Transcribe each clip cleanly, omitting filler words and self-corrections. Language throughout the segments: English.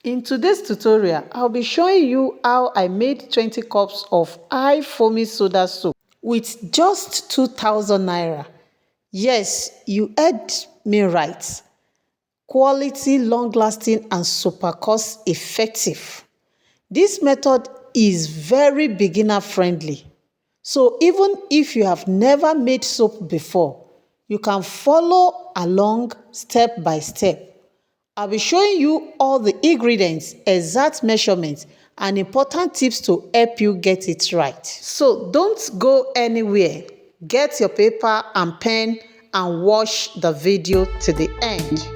In today's tutorial, I'll be showing you how I made 20 cups of high foamy soda soap with just 2,000 naira. Yes, you heard me right. Quality, long-lasting and super cost effective. This method is very beginner friendly. So even if you have never made soap before, you can follow along step by step. I'll be showing you all the ingredients, exact measurements, and important tips to help you get it right. So don't go anywhere. Get your paper and pen and watch the video to the end.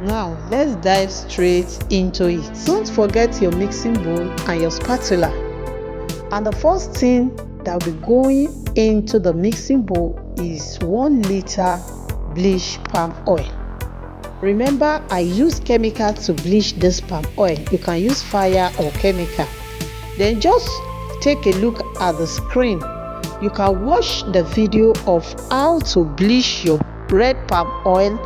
Now let's dive straight into it. Don't forget your mixing bowl and your spatula. And the first thing that will be going into the mixing bowl is 1 liter bleached palm oil. Remember, I use chemical to bleach this palm oil. You can use fire or chemical. Then just take a look at the screen. You can watch the video of how to bleach your red palm oil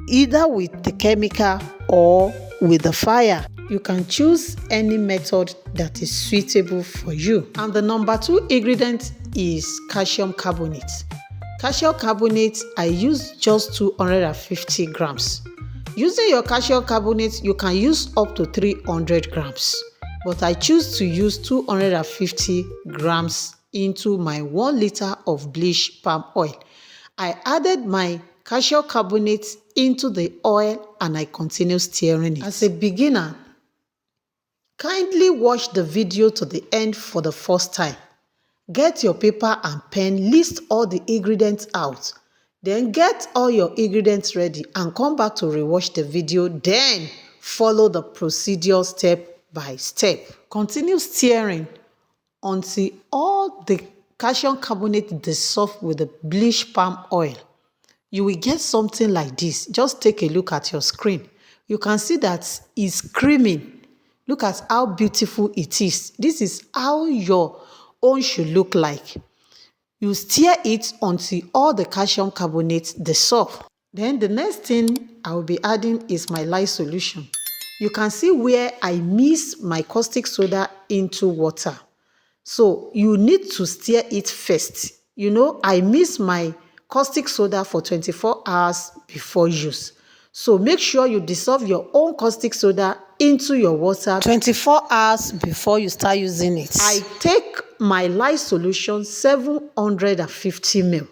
either with the chemical or with the fire. You can choose any method that is suitable for you. And the number 2 ingredient is calcium carbonate. Calcium carbonate, I use just 250 grams. Using your calcium carbonate, you can use up to 300 grams. But I choose to use 250 grams into my 1 liter of bleached palm oil. I added my calcium carbonate into the oil and I continue stirring it. As a beginner, kindly watch the video to the end for the first time. Get your paper and pen, list all the ingredients out. Then get all your ingredients ready and come back to rewatch the video. Then follow the procedure step by step. Continue stirring until all the calcium carbonate dissolves with the bleached palm oil. You will get something like this. Just take a look at your screen. You can see that it's creaming. Look at how beautiful it is. This is how your own should look like. You stir it until all the calcium carbonate dissolve. Then the next thing I will be adding is my lye solution. You can see where I mix my caustic soda into water. So you need to stir it first. You know, I mix my caustic soda for 24 hours before use. So make sure you dissolve your own caustic soda into your water 24 hours before you start using it. I take my lye solution 750 ml.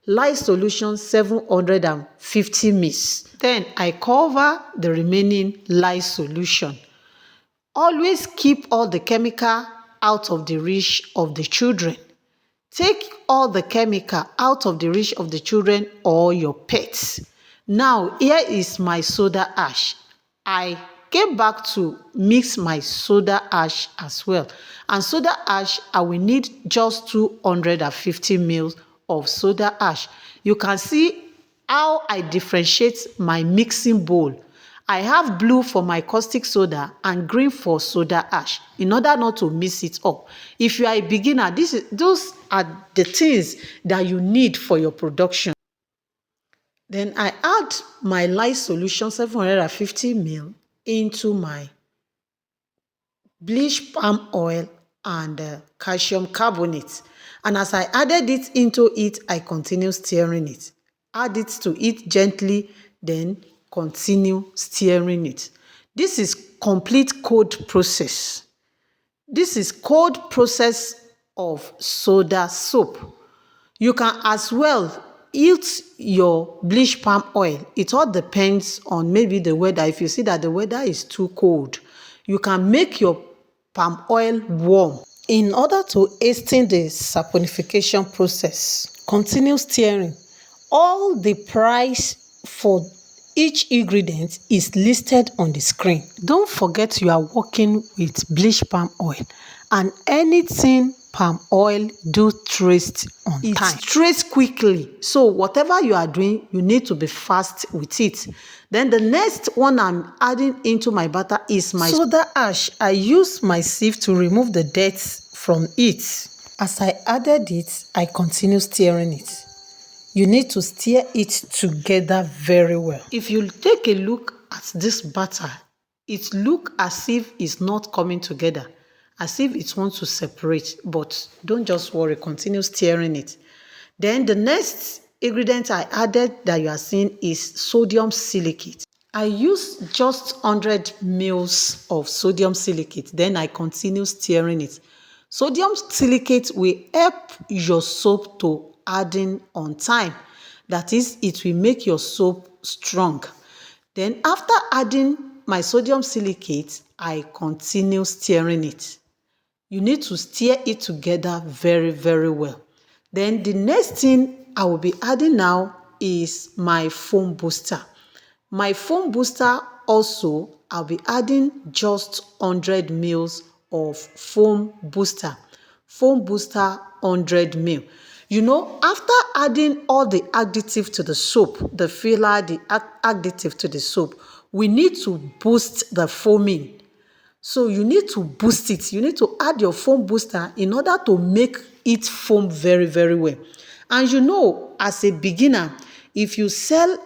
Lye solution 750 ml. Then I cover the remaining lye solution. Always keep all the chemical out of the reach of the children. Take all the chemical out of the reach of the children or your pets. Now, here is my soda ash. I came back to mix my soda ash as well. And soda ash, I will need just 250 ml of soda ash. You can see how I differentiate my mixing bowl. I have blue for my caustic soda and green for soda ash in order not to mix it up. If you are a beginner, those are the things that you need for your production. Then I add my lye solution 750 ml into my bleached palm oil and calcium carbonate. And as I added it into it, I continue stirring it. Add it to it gently, then continue stirring it. This is complete cold process. This is cold process of soda soap. You can as well heat your bleached palm oil. It all depends on maybe the weather. If you see that the weather is too cold, you can make your palm oil warm. In order to hasten the saponification process, continue stirring. All the price for each ingredient is listed on the screen. Don't forget you are working with bleached palm oil, and anything palm oil do trace on time. It trace quickly. So whatever you are doing, you need to be fast with it. Then the next one I'm adding into my batter is my soda ash. I use my sieve to remove the dirt from it. As I added it, I continue stirring it. You need to stir it together very well. If you take a look at this batter, it looks as if it's not coming together, as if it wants to separate, but don't just worry, continue stirring it. Then the next ingredient I added that you are seeing is sodium silicate. I use just 100 mils of sodium silicate, then I continue stirring it. Sodium silicate will help your soap to harden on time. That is, it will make your soap strong. Then after adding my sodium silicate, I continue stirring it. You need to stir it together very, very well. Then the next thing I will be adding now is my foam booster. My foam booster also, I'll be adding just 100 mils of foam booster. Foam booster 100 mil. You know, after adding all the additive to the soap, the filler, the additive to the soap, we need to boost the foaming. So you need to boost it. You need to add your foam booster in order to make it foam very, very well. And you know, as a beginner, if you sell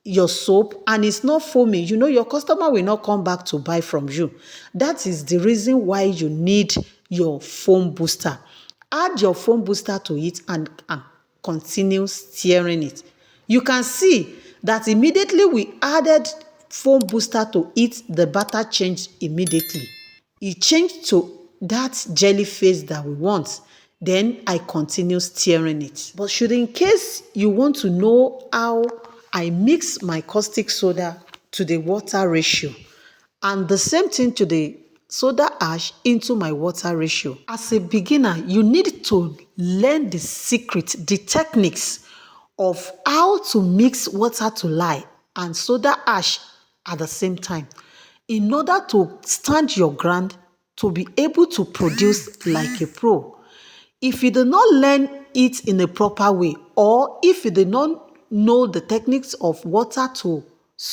your soap and it's not foaming, you know your customer will not come back to buy from you. That is the reason why you need your foam booster. Add your foam booster to it and continue stirring it. You can see that immediately we added foam booster to it, the batter changed immediately. It changed to that jelly face that we want. Then I continue stirring it. But should in case you want to know how I mix my caustic soda to the water ratio and the same thing to the soda ash into my water ratio. As a beginner, you need to learn the secret, the techniques of how to mix water to lye and soda ash at the same time in order to stand your ground to be able to produce like a pro. If you do not learn it in a proper way, or if you do not know the techniques of water to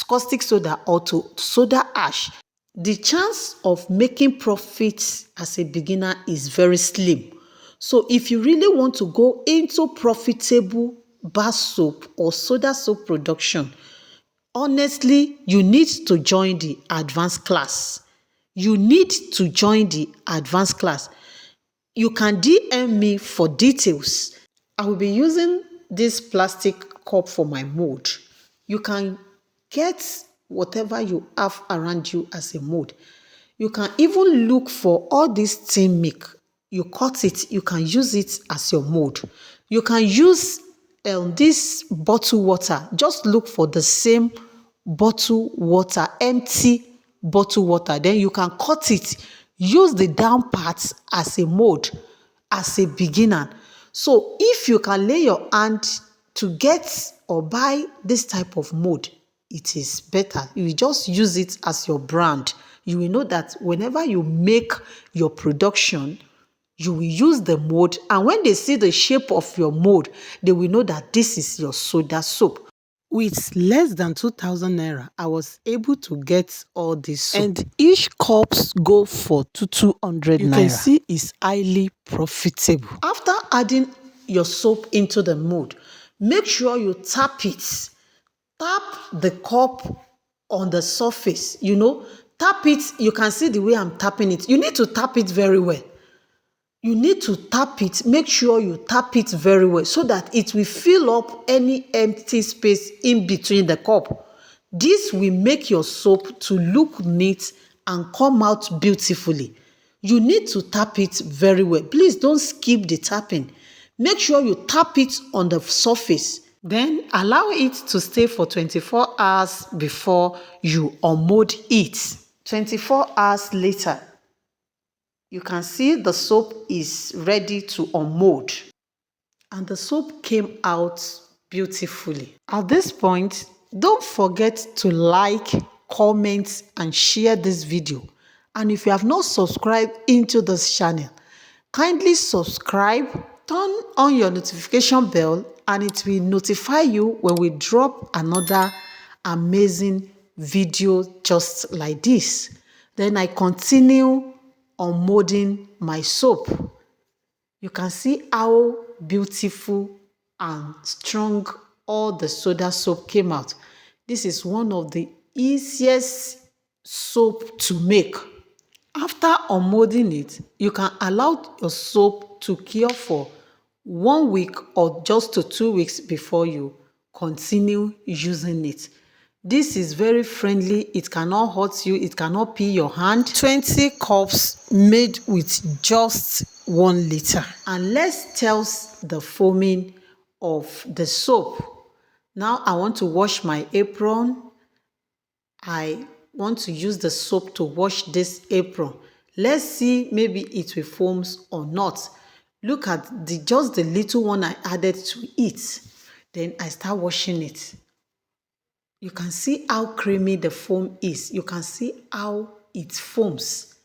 caustic soda or to soda ash, the chance of making profits as a beginner is very slim. So if you really want to go into profitable bar soap or soda soap production, honestly, you need to join the advanced class. You need to join the advanced class. You can DM me for details. I will be using this plastic cup for my mold. You can get whatever you have around you as a mold. You can even look for all this steam milk. You cut it, you can use it as your mold. You can use this bottle water. Just look for the same bottle water, empty bottle water. Then you can cut it. Use the down parts as a mold, as a beginner. So if you can lay your hand to get or buy this type of mold, it is better. You will just use it as your brand. You will know that whenever you make your production, you will use the mold, and when they see the shape of your mold, they will know that this is your soda soap. With less than 2,000 naira, I was able to get all this soap. And each cups go for 200 naira. You can see it's highly profitable. After adding your soap into the mold, make sure you tap it. Tap the cup on the surface, tap it. You can see the way I'm tapping it. You need to tap it very well. You need to tap it. Make sure you tap it very well so that it will fill up any empty space in between the cup. This will make your soap to look neat and come out beautifully. You need to tap it very well. Please don't skip the tapping. Make sure you tap it on the surface. Then allow it to stay for 24 hours before you unmold it. 24 hours later, you can see the soap is ready to unmold. And the soap came out beautifully. At this point, don't forget to like, comment, and share this video. And if you have not subscribed into this channel, kindly subscribe, turn on your notification bell, and it will notify you when we drop another amazing video just like this. Then I continue unmolding my soap. You can see how beautiful and strong all the soda soap came out. This is one of the easiest soap to make. After unmolding it, you can allow your soap to cure for 1 week or just to 2 weeks before you continue using it. This is very friendly. It cannot hurt you. It cannot peel your hand. 20 cups made with just 1 liter. And let's test the foaming of the soap. Now I want to wash my apron. I want to use the soap to wash this apron. Let's see maybe it will foam or not. Look at just the little one I added to it. Then I start washing it. You can see how creamy the foam is. You can see how it foams.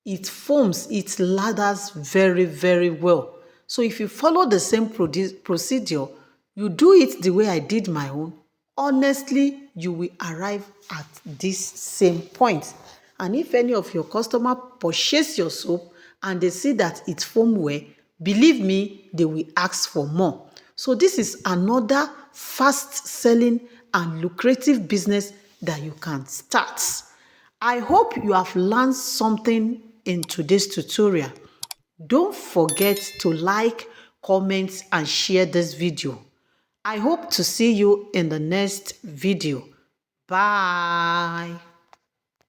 It foams, it lathers very, very well. So if you follow the same procedure, you do it the way I did my own, honestly, you will arrive at this same point. And if any of your customer purchase your soap and they see that it's foam well, believe me, they will ask for more. So this is another fast selling and lucrative business that you can start. I hope you have learned something in today's tutorial. Don't forget to like, comment, and share this video. I hope to see you in the next video. Bye.